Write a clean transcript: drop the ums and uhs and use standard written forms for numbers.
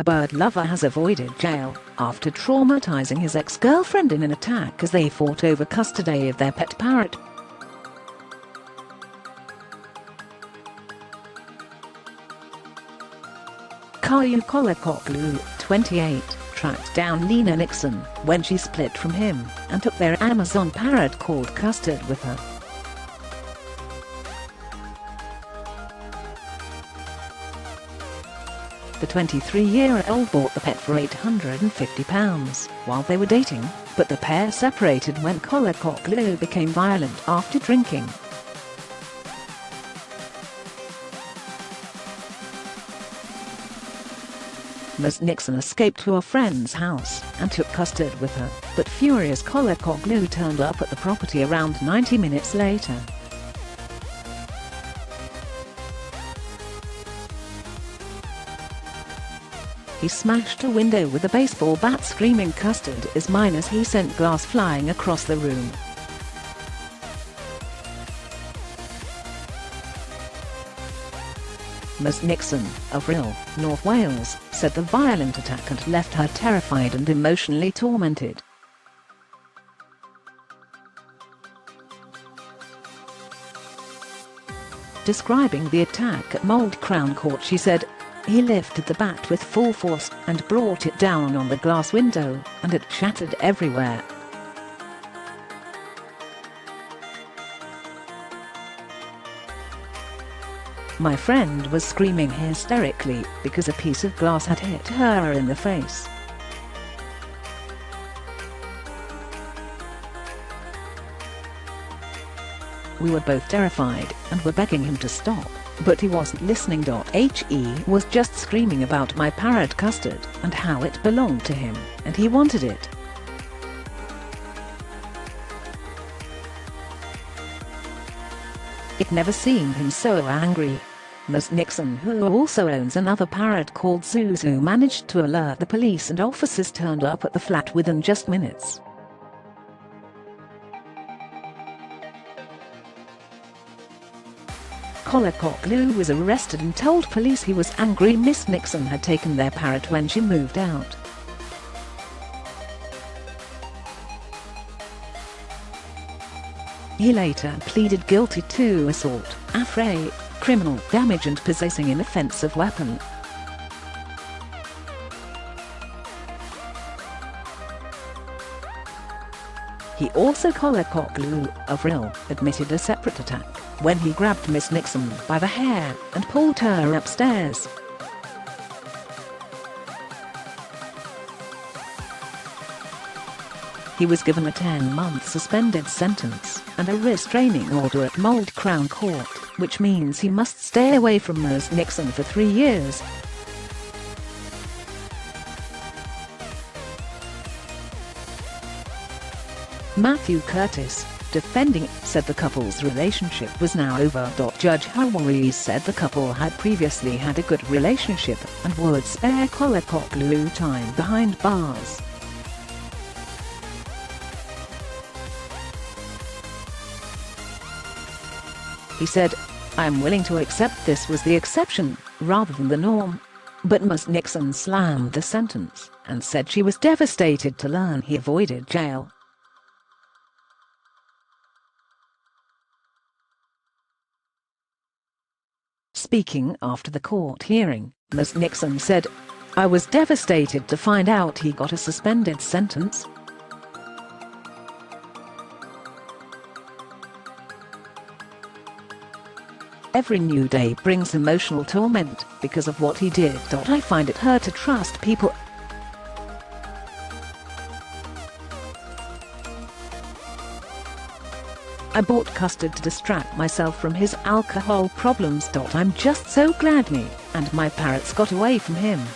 A bird lover has avoided jail after traumatizing his ex-girlfriend in an attack as they fought over custody of their pet parrot. Colakoglu, 28, tracked down Nixon when she split from him and took their Amazon parrot called Custard with her. The 23-year-old bought the pet for £850 while they were dating, but the pair separated when Colakoglu became violent after drinking. Ms. Nixon escaped to a friend's house and took Custard with her, but furious Colakoglu turned up at the property around 90 minutes later. He smashed a window with a baseball bat, screaming "Custard is mine" as he sent glass flying across the room. Ms. Nixon, of Rhyl, North Wales, said the violent attack had left her terrified and emotionally tormented. Describing the attack at Mould Crown Court, she said, "He lifted the bat with full force and brought it down on the glass window, and it shattered everywhere. My friend was screaming hysterically because a piece of glass had hit her in the face. We were both terrified and were begging him to stop, but he wasn't listening. He was just screaming about my parrot Custard and how it belonged to him, and he wanted it. It never seemed him so angry." Ms. Nixon, who also owns another parrot called Zuzu, managed to alert the police and officers turned up at the flat within just minutes. Colakoglu was arrested and told police he was angry Ms. Nixon had taken their parrot when she moved out. He later pleaded guilty to assault, affray, criminal damage and possessing an offensive weapon. He also, Colakoglu, of Rhyl, admitted a separate attack when he grabbed Ms. Nixon by the hair and pulled her upstairs. He was given a 10-month suspended sentence and a restraining order at Mould Crown Court, which means he must stay away from Ms. Nixon for 3 years. Matthew Curtis, defending, said the couple's relationship was now over. Judge Rhyl said the couple had previously had a good relationship and would spare Colakoglu time behind bars. He said, "I am willing to accept this was the exception, rather than the norm." But Ms. Nixon slammed the sentence and said she was devastated to learn he avoided jail. Speaking after the court hearing, Ms. Nixon said, "I was devastated to find out he got a suspended sentence. Every new day brings emotional torment because of what he did. I find it hard to trust people. I bought Custard to distract myself from his alcohol problems. I'm just so glad me and my parrots got away from him."